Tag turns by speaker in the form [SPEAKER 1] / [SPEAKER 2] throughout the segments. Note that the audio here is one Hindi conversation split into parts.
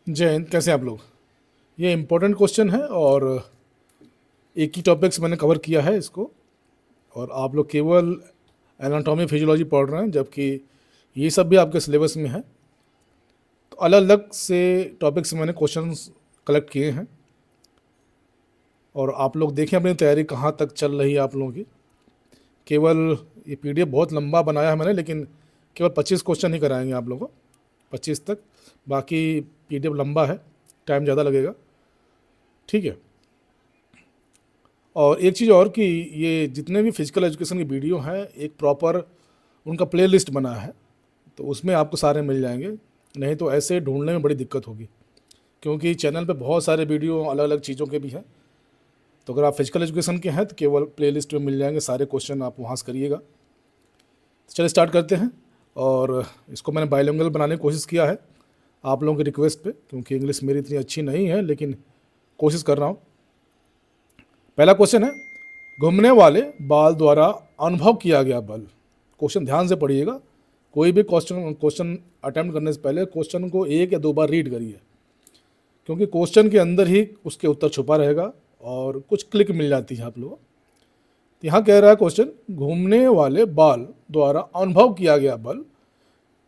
[SPEAKER 1] जय हिंद। कैसे हैं आप लोग? ये इम्पोर्टेंट क्वेश्चन है और एक ही टॉपिक से मैंने कवर किया है इसको, और आप लोग केवल एनाटॉमी फिजियोलॉजी पढ़ रहे हैं, जबकि ये सब भी आपके सिलेबस में है। तो अलग अलग से टॉपिक से मैंने क्वेश्चंस कलेक्ट किए हैं, और आप लोग देखें अपनी तैयारी कहाँ तक चल रही है आप लोगों की। केवल ये पीडीएफ बहुत लंबा बनाया है मैंने, लेकिन केवल 25 क्वेश्चन ही कराएंगे आप लोगों को, 25 तक। बाकी पीडीएफ लंबा है, टाइम ज़्यादा लगेगा, ठीक है। और एक चीज़ और कि ये जितने भी फिजिकल एजुकेशन की वीडियो हैं, एक प्रॉपर उनका प्लेलिस्ट बना है, तो उसमें आपको सारे मिल जाएंगे। नहीं तो ऐसे ढूंढने में बड़ी दिक्कत होगी, क्योंकि चैनल पे बहुत सारे वीडियो अलग अलग चीज़ों के भी हैं। तो अगर आप फिजिकल एजुकेशन के हैं तो केवल प्लेलिस्ट में मिल जाएंगे सारे क्वेश्चन, आप वहाँ से करिएगा। तो चलिए स्टार्ट करते हैं। और इसको मैंने बाइलिंगुअल बनाने की कोशिश किया है आप लोगों की रिक्वेस्ट पे, क्योंकि इंग्लिश मेरी इतनी अच्छी नहीं है, लेकिन कोशिश कर रहा हूँ। पहला क्वेश्चन है, घूमने वाले बाल द्वारा अनुभव किया गया बल। क्वेश्चन ध्यान से पढ़िएगा। कोई भी क्वेश्चन अटेम्प्ट करने से पहले क्वेश्चन को 1 या 2 बार रीड करिए, क्योंकि क्वेश्चन के अंदर ही उसके उत्तर छुपा रहेगा और कुछ क्लिक मिल जाती है आप लोगों को। यहाँ कह रहा है क्वेश्चन, घूमने वाले बाल द्वारा अनुभव किया गया बल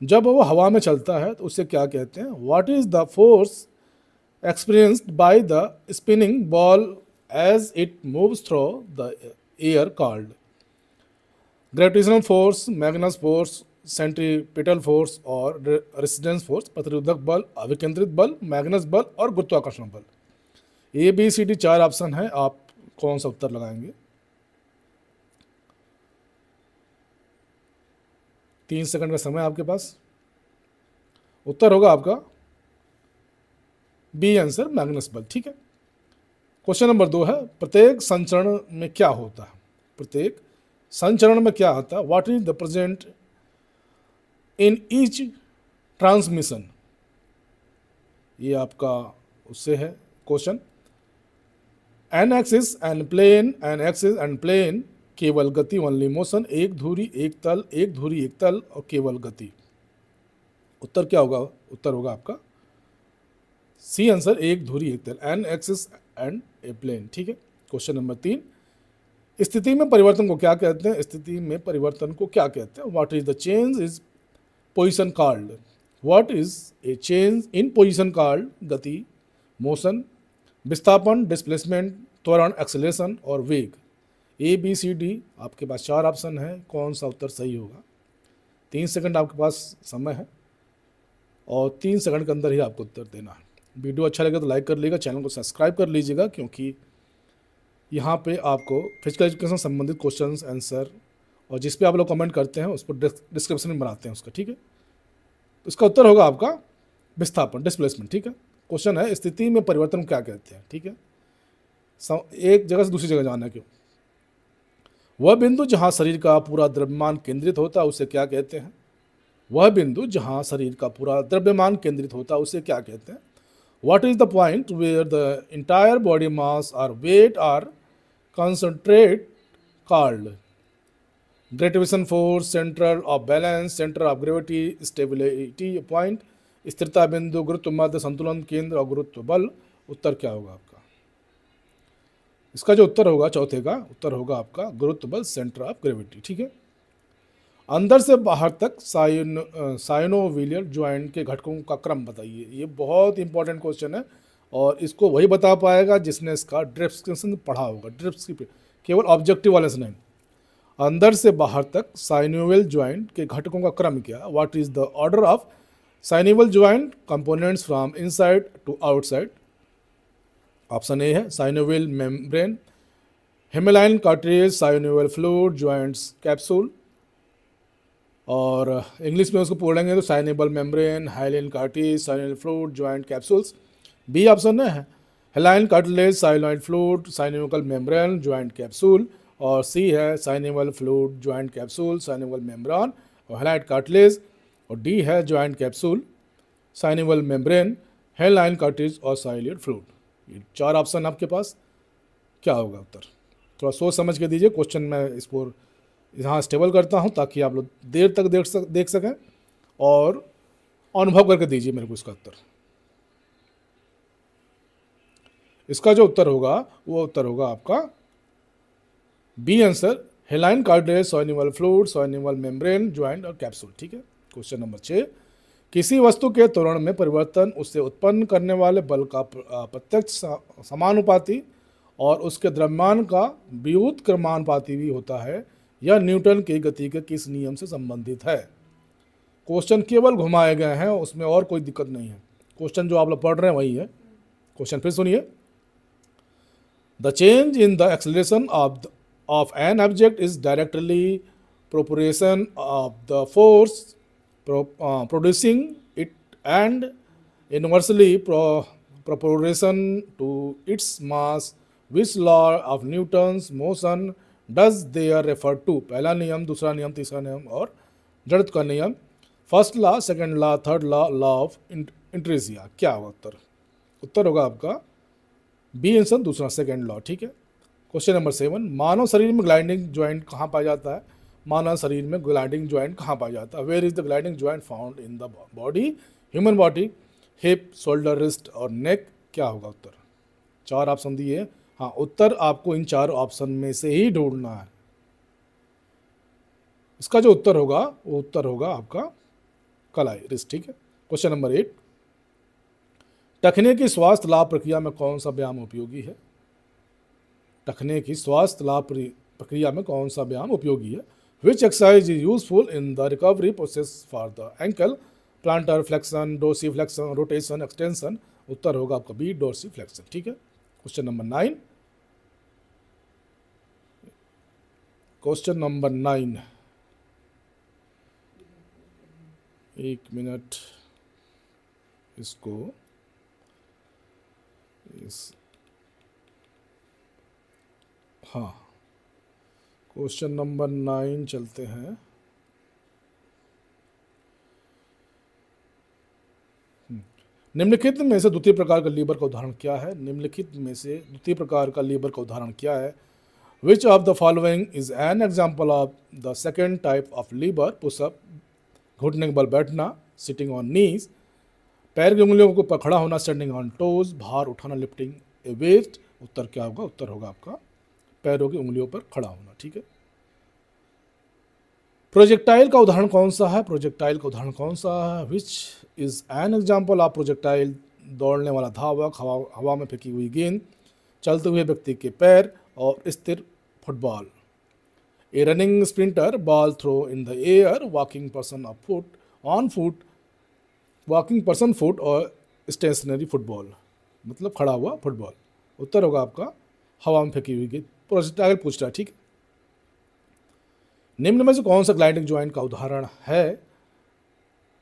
[SPEAKER 1] जब वो हवा में चलता है तो उसे क्या कहते हैं? What is the force experienced by the spinning ball as it moves through the air called gravitational force, Magnus force, centripetal force और resistance force, प्रतिरोधक बल, अभिकेंद्रित बल, मैग्नस बल और गुरुत्वाकर्षण बल। A B C D 4 option है, आप कौन सा उत्तर लगाएंगे? 3 सेकंड का समय आपके पास। उत्तर होगा आपका बी आंसर, मैग्नस बल, ठीक है। क्वेश्चन नंबर 2 है, प्रत्येक संचरण में क्या होता है? प्रत्येक संचरण में क्या होता है? What is the present in each transmission? ये आपका उससे है question. An axis and plane, an axis and plane, केवल गति ओनली मोशन, एक धुरी एक तल, एक धुरी एक तल और केवल गति। उत्तर क्या होगा? उत्तर होगा आपका सी आंसर, एक धुरी एक तल, an axis and a plane, ठीक है। क्वेश्चन नंबर 3, स्थिति में परिवर्तन को क्या कहते हैं? स्थिति में परिवर्तन को क्या कहते हैं? What is the change is position called? What is a change in position called? गति, मोशन, विस्थापन, डिस्प्लेसमेंट, त्वरण, एक्सेलरेशन और वेग। ए बी सी डी आपके पास 4 ऑप्शन है, कौन सा उत्तर सही होगा? 3 सेकंड आपके पास समय है, और 3 सेकंड के अंदर ही आपको उत्तर देना है। वीडियो अच्छा लगे तो लाइक कर लीजिएगा, चैनल को सब्सक्राइब कर लीजिएगा, क्योंकि यहाँ पे आपको फिजिकल एजुकेशन संबंधित क्वेश्चंस आंसर, और जिस पे आप लोग कमेंट करते हैं उस पर डिस्क्रिप्शन में बनाते हैं उसका, ठीक है। तो इसका उत्तर होगा आपका विस्थापन, डिस्प्लेसमेंट, ठीक है। क्वेश्चन है, स्थिति में परिवर्तन क्या कहते हैं? ठीक है, एक जगह से दूसरी जगह जाना क्यों? वह बिंदु जहाँ शरीर का पूरा द्रव्यमान केंद्रित होता है उसे क्या कहते हैं? वह बिंदु जहाँ शरीर का पूरा द्रव्यमान केंद्रित होता है उसे क्या कहते हैं? What is the point where the entire body mass or weight are concentrated called? Gravitation force, center of balance, center of gravity, stability point, स्थिरता बिंदु, गुरुत्व मध्य, संतुलन केंद्र और गुरुत्व बल। उत्तर क्या होगा आपका? इसका जो उत्तर होगा चौथे का उत्तर होगा आपका गुरुत्व बल, सेंटर ऑफ ग्रेविटी, ठीक है। अंदर से बाहर तक साइनोविलियर ज्वाइंट के घटकों का क्रम बताइए। ये बहुत इंपॉर्टेंट क्वेश्चन है, और इसको वही बता पाएगा जिसने इसका डिस्क्रिप्शन पढ़ा होगा। डिस्क्रिप्शन केवल ऑब्जेक्टिव वाले से नहीं। अंदर से बाहर तक साइनोवियल ज्वाइंट के घटकों का क्रम क्या? What is the order of synovial joint components from inside to outside? Option A है synovial membrane, hyaline cartilage, synovial fluid, joints capsule, और इंग्लिश में उसको पढ़ेंगे तो synovial membrane, hyaline cartilage, synovial fluid, joint capsules. B option है hyaline cartilage, synovial fluid, synovial membrane, joint capsule, और सी है synovial fluid, joint capsule, synovial membrane और हेलाइन कार्टिलेज, और डी है joint capsule, synovial membrane, हेलाइन cartridge और साइनोइड फ्लूइड। ये 4 ऑप्शन आपके पास, क्या होगा उत्तर? थोड़ा सोच समझ के दीजिए। क्वेश्चन मैं इसको यहाँ स्टेबल करता हूँ ताकि आप लोग देर तक देख सकें, और अनुभव करके दीजिए मेरे को इसका उत्तर। इसका जो उत्तर होगा वो उत्तर होगा आपका B answer, हेलाइन cartilage, सोइनिवल fluid, सोइनिवल membrane, joint और कैप्सूल। ठीक है। क्वेश्चन नंबर 6, किसी वस्तु के त्वरण में परिवर्तन उससे उत्पन्न करने वाले बल का प्रत्यक्ष समानुपाती और उसके द्रव्यमान का व्युत्क्रमानुपाती भी होता है। यह न्यूटन की गति के किस नियम से संबंधित है? क्वेश्चन केवल घुमाए गए हैं, उसमें और कोई दिक्कत नहीं है। क्वेश्चन जो आप लोग पढ़ रहे हैं वही है। क्वेश्चन फिर सुनिए। The change in the acceleration of an object is directly proportion of the force producing it and inversely proportion to its mass. Which law of Newton's motion does there refer to? पहला नियम, दूसरा नियम, तीसरा नियम और जड़त्व का नियम। First law, second law, third law, law of inertia. क्या होगा उत्तर? उत्तर होगा आपका बी आंसर, दूसरा सेकंड लॉ। ठीक है। क्वेश्चन नंबर 7, मानव शरीर में ग्लाइडिंग ज्वाइंट कहाँ पाया जाता है? मानव शरीर में ग्लाइडिंग ज्वाइंट कहाँ पाया जाता है? Where is the gliding joint found in the body? Human body, hip, shoulder, wrist और नेक। क्या होगा उत्तर? 4 ऑप्शन दिए। हाँ, उत्तर आपको इन 4 ऑप्शन में से ही ढूंढना है। इसका जो उत्तर होगा वो उत्तर होगा आपका कलाई, रिस्ट। ठीक है। क्वेश्चन नंबर 8, टखने की स्वास्थ्य लाभ प्रक्रिया में कौन सा व्यायाम उपयोगी है? टखने की स्वास्थ्य लाभ प्रक्रिया में कौन सा व्यायाम उपयोगी है? Which exercise is useful in the recovery process for the ankle? Plantar flexion, dorsiflexion, rotation, extension. उत्तर होगा आपका बी, डोर्सी फ्लेक्शन। ठीक है। क्वेश्चन नंबर 9, क्वेश्चन नंबर 9, एक मिनट, इसको हाँ, क्वेश्चन नंबर 9 चलते हैं। निम्नलिखित में से द्वितीय प्रकार का लीवर का उदाहरण क्या है? निम्नलिखित में से द्वितीय प्रकार का लीवर का उदाहरण क्या है? Which of the following is an example of the second type of lever? Pushup, घुटने के बल बैठना, सिटिंग ऑन नीज, पैर की उंगलियों को खड़ा होना, स्टैंडिंग ऑन टोज, भार उठाना, लिफ्टिंग ए वेट। उत्तर क्या होगा? उत्तर होगा आपका पैरों की उंगलियों पर खड़ा होना। ठीक है। प्रोजेक्टाइल का उदाहरण कौन सा है? प्रोजेक्टाइल का उदाहरण कौन सा है? Which is an example of projectile? दौड़ने वाला धावक, हवा में फेंकी हुई गेंद, चलते हुए व्यक्ति के पैर और स्थिर football. A running sprinter, ball throw in the air, walking person on foot, walking person foot और स्टेशनरी फुटबॉल, मतलब खड़ा हुआ फुटबॉल। उत्तर होगा आपका हवा में फेंकी हुई गेंद। प्रोजेक्टाइल पूछ रहा है। ठीक। निम्न में से कौन सा ग्लाइडिंग ज्वाइंट का उदाहरण है?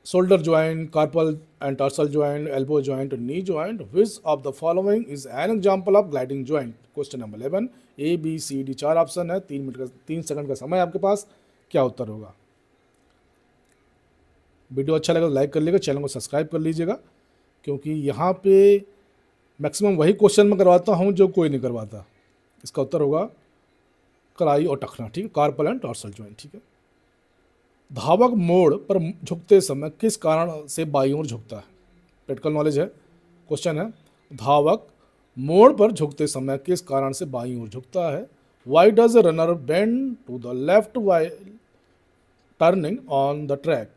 [SPEAKER 1] Shoulder joint, carpal and tarsal joint, elbow joint और knee joint. Which of the following is an example of gliding joint? Question number 11, A B C D 4 option है। 3 सेकंड का समय आपके पास। क्या उत्तर होगा? वीडियो अच्छा लगा तो लाइक कर लीजिएगा, चैनल को सब्सक्राइब कर लीजिएगा, क्योंकि यहाँ पे मैक्सिमम वही क्वेश्चन मैं करवाता हूँ जो कोई नहीं करवाता। इसका उत्तर होगा कलाई और टखना। ठीक है। Carpal and tarsal joint. ठीक है। धावक मोड़ पर झुकते समय किस कारण से बाईं ओर झुकता है? प्रैक्टिकल नॉलेज है। क्वेश्चन है, धावक मोड़ पर झुकते समय किस कारण से बाईं ओर झुकता है? Why does a runner bend to the left while turning on the track?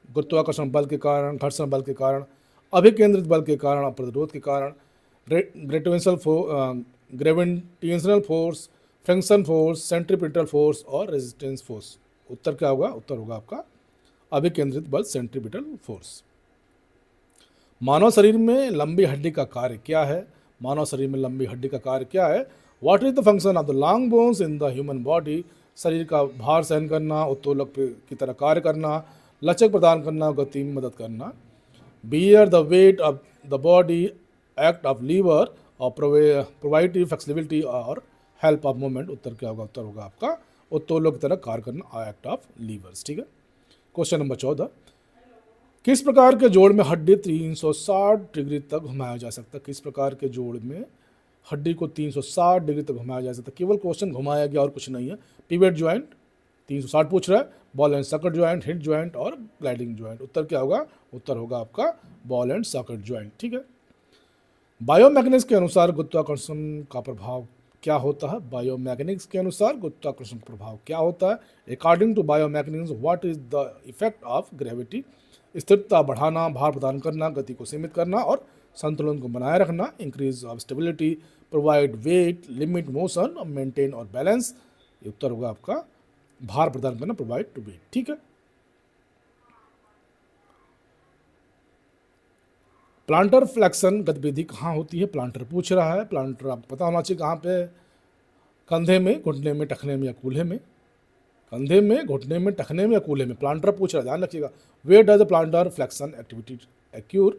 [SPEAKER 1] गुरुत्वाकर्षण बल के कारण, घर्षण बल के कारण, अभिकेंद्रित बल के कारण, प्रतिरोध के कारण, gravitational force, friction force, centripetal force और रेजिस्टेंस फोर्स। उत्तर क्या होगा? उत्तर होगा आपका अभिकेंद्रित बल, सेंट्रीपिटल फोर्स। मानव शरीर में लंबी हड्डी का कार्य क्या है? मानव शरीर में लंबी हड्डी का कार्य क्या है? What is the function of the long bones in the human body? शरीर का भार सहन करना, उत्तोलक की तरह कार्य करना, लचक प्रदान करना, गति में मदद करना। Bear the weight of the body, act of lever और प्रोवाइड फ्लेक्सिबिलिटी और हेल्प ऑफ मूवमेंट। उत्तर क्या होगा? उत्तर होगा आपका उत्तोलक की तरह कार्य करना, एक्ट ऑफ लीवर्स। ठीक है। क्वेश्चन नंबर 14, किस प्रकार के जोड़ में हड्डी 360 डिग्री तक घुमाया जा सकता है? किस प्रकार के जोड़ में हड्डी को 360 डिग्री तक घुमाया जा सकता है? केवल क्वेश्चन घुमाया गया और कुछ नहीं है। पिवेट ज्वाइंट 360 पूछ रहा है, ball and socket joint, hit joint और ग्लाइडिंग ज्वाइंट। उत्तर क्या होगा? उत्तर होगा आपका बॉल एंड सॉकेट ज्वाइंट। ठीक है। बायोमैकेनिक्स के अनुसार गुरुत्वाकर्षण का प्रभाव क्या होता है? बायोमैकेनिक्स के अनुसार गुरुत्वाकर्षण का प्रभाव क्या होता है? According to biomechanics what is the effect of gravity? स्थिरता बढ़ाना, भार प्रदान करना, गति को सीमित करना और संतुलन को बनाए रखना। Increase of stability, provide weight, limit motion, maintain और बैलेंस। ये उत्तर होगा आपका भार प्रदान करना, प्रोवाइड टू वेट। ठीक है। प्लांटर फ्लेक्शन गतिविधि कहाँ होती है? प्लांटर पूछ रहा है। प्लांटर आपको पता होना चाहिए कहाँ पे, कंधे में, घुटने में, टखने में या कूल्हे में। कंधे में, घुटने में, टखने में या कूल्हे में। प्लांटर पूछ रहा है, ध्यान रखिएगा। Where does the plantar flexion activity occur?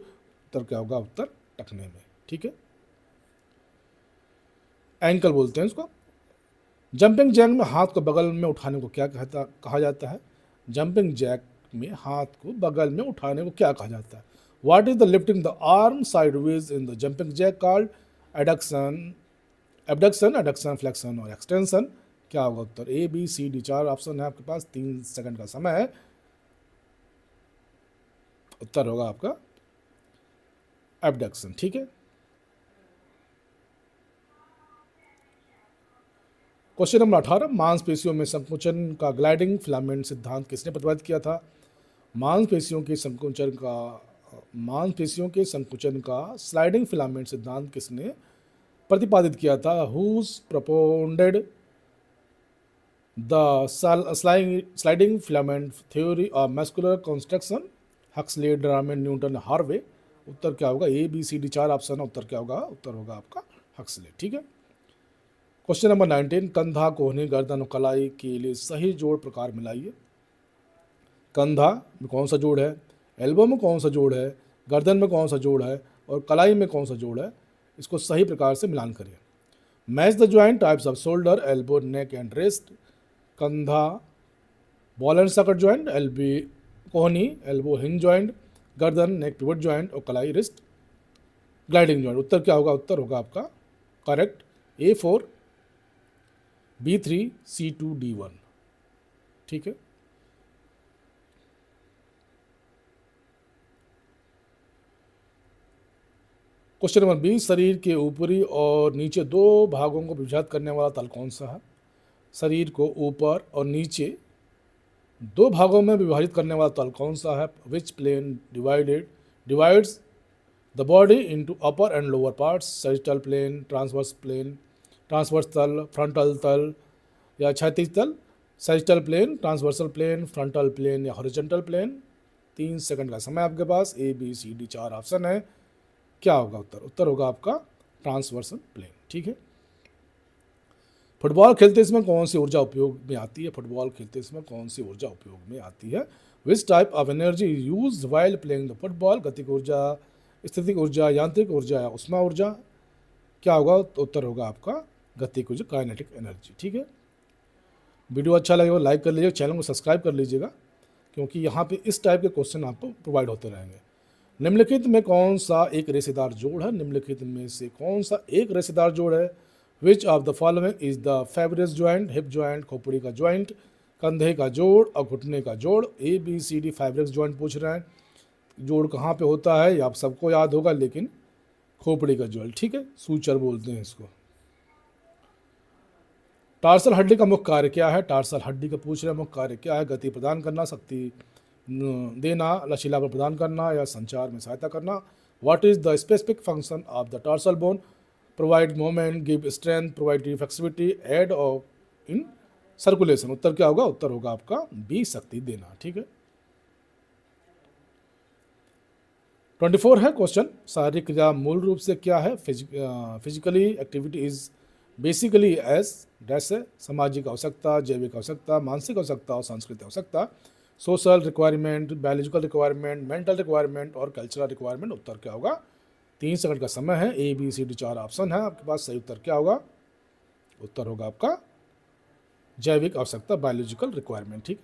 [SPEAKER 1] उत्तर क्या होगा? उत्तर टखने में। ठीक है। एंकल बोलते हैं इसको। जंपिंग जैक में हाथ को बगल में उठाने को क्या कहा जाता है? जंपिंग जैक में हाथ को बगल में उठाने को क्या कहा जाता है? What is the lifting the arm sideways in the jumping jack called? Adduction, abduction, adduction, flexion और extension? क्या होगा उत्तर? A B C D, 4 option है आपके पास, 3 सेकंड का समय है। उत्तर होगा आपका एबडक्शन। ठीक है। क्वेश्चन नंबर 18, मांसपेशियों में संकुचन का ग्लाइडिंग फिलामेंट सिद्धांत किसने प्रतिपादित किया था? मांसपेशियों के संकुचन का स्लाइडिंग फिलामेंट सिद्धांत किसने प्रतिपादित किया था? Who propounded the sliding filament theory of muscular construction? Huxley, ड्रामेन, न्यूटन, हार्वे। उत्तर क्या होगा? A B C D, 4 option है। उत्तर क्या होगा? उत्तर होगा आपका हक्सले। ठीक है। क्वेश्चन नंबर 19, कंधा, कोहनी, गर्दन और कलाई के लिए सही जोड़ प्रकार मिलाइए। कंधा में कौन सा जोड़ है, एल्बो में कौन सा जोड़ है, गर्दन में कौन सा जोड़ है और कलाई में कौन सा जोड़ है? इसको सही प्रकार से मिलान करिए। Match the joint types of shoulder, elbow, neck and wrist. कंधा ball and socket joint, elbow कोहनी, एल्बो हिंज ज्वाइंट, गर्दन नेक पिवट ज्वाइंट और कलाई रिस्ट ग्लाइडिंग ज्वाइंट। उत्तर क्या होगा? उत्तर होगा आपका correct A4 B3 C2 D1। ठीक है। क्वेश्चन नंबर 20, शरीर के ऊपरी और नीचे दो भागों को विभाजित करने वाला तल कौन सा है? शरीर को ऊपर और नीचे दो भागों में विभाजित करने वाला तल कौन सा है? Which plane divides the body into upper and lower parts? Sagittal plane, transverse तल, फ्रंटल तल या क्षैतिज तल? Sagittal plane, transversal plane, frontal plane या हॉरिजॉन्टल प्लेन? 3 सेकंड का समय आपके पास। A B C D, 4 option है। क्या होगा उत्तर? उत्तर होगा आपका ट्रांसवर्सल प्लेन। ठीक है। फुटबॉल खेलते समय कौन सी ऊर्जा उपयोग में आती है? फुटबॉल खेलते समय कौन सी ऊर्जा उपयोग में आती है? Which type of energy use while playing the football? गतिक ऊर्जा, स्थितिक ऊर्जा, यांत्रिक ऊर्जा या उष्मा ऊर्जा? क्या होगा? उत्तर होगा आपका गतिक ऊर्जा, काइनेटिक एनर्जी। ठीक है। वीडियो अच्छा लगेगा लाइक कर लीजिएगा, चैनल को सब्सक्राइब कर लीजिएगा, क्योंकि यहाँ पे इस टाइप के क्वेश्चन आपको प्रोवाइड होते रहेंगे। निम्नलिखित में कौन सा एक रेशेदार जोड़ है? निम्नलिखित में से कौन सा एक रेशेदार जोड़ है? Which of the following is the fibrous joint? Hip joint, खोपड़ी का ज्वाइंट, कंधे का जोड़ और घुटने का जोड़। A B C D, fibrous joint पूछ रहे हैं। जोड़ कहाँ पे होता है? आप सबको याद होगा, लेकिन खोपड़ी का जोड़। ठीक है। सूचर बोलते हैं इसको। टार्सल हड्डी का मुख्य कार्य क्या है? टार्सल हड्डी का पूछ रहे हैं मुख्य कार्य क्या है? गति प्रदान करना, शक्ति देना, लचीलापन प्रदान करना या संचार में सहायता करना। What is the specific function of the tarsal bone? Provide moment, give strength, provide reflexivity, aid और इन सर्कुलेशन। उत्तर क्या होगा? उत्तर होगा आपका बी, शक्ति देना। ठीक है। 24 है क्वेश्चन, शारीरिक क्रिया मूल रूप से क्या है? Physically activity is basically as जैसे सामाजिक आवश्यकता, जैविक आवश्यकता, मानसिक आवश्यकता और सांस्कृतिक आवश्यकता, social requirement, biological requirement, mental requirement और कल्चरल रिक्वायरमेंट। उत्तर क्या होगा? 3 सेकंड का समय है। A B C D, 4 option है आपके पास। सही उत्तर क्या होगा? उत्तर होगा आपका जैविक आवश्यकता, बायोलॉजिकल रिक्वायरमेंट। ठीक।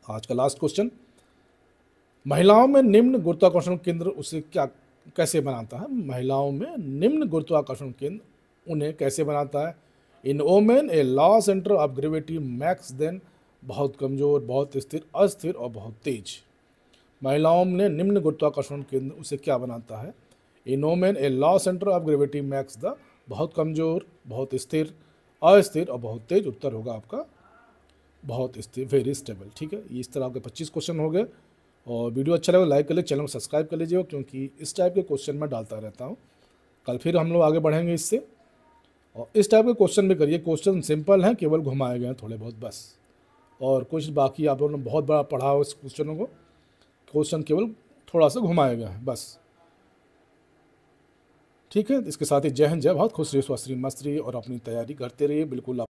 [SPEAKER 1] आज का लास्ट क्वेश्चन, महिलाओं में निम्न गुरुत्वाकर्षण केंद्र उसे क्या कैसे बनाता है? महिलाओं में निम्न गुरुत्वाकर्षण केंद्र उन्हें कैसे बनाता है? In women a low centre of gravity makes them, बहुत कमज़ोर, बहुत स्थिर, अस्थिर और बहुत तेज। महिलाओं में निम्न गुरुत्वाकर्षण केंद्र उसे क्या बनाता है? In women a low centre of gravity makes the, बहुत कमज़ोर, बहुत स्थिर, अस्थिर और बहुत तेज। उत्तर होगा आपका बहुत स्थिर, वेरी स्टेबल। ठीक है, इस तरह के 25 क्वेश्चन हो गए। और वीडियो अच्छा लगे लाइक कर लीजिए, चैनल को सब्सक्राइब कर लीजिए, क्योंकि इस टाइप के क्वेश्चन मैं डालता रहता हूँ। कल फिर हम लोग आगे बढ़ेंगे इससे। और इस टाइप के क्वेश्चन भी करिए, क्वेश्चन सिंपल हैं, केवल घुमाए गए हैं थोड़े बहुत बस। और कुछ बाकी आप लोगों ने बहुत बड़ा पढ़ा हो इस क्वेश्चनों को, क्वेश्चन केवल थोड़ा सा घुमाए गए हैं बस। ठीक है, इसके साथ ही जय हिंद, जय भारत, खुश रहिए, स्वस्थ रहिए, मस्त रहिए और अपनी तैयारी करते रहिए। बिल्कुल आप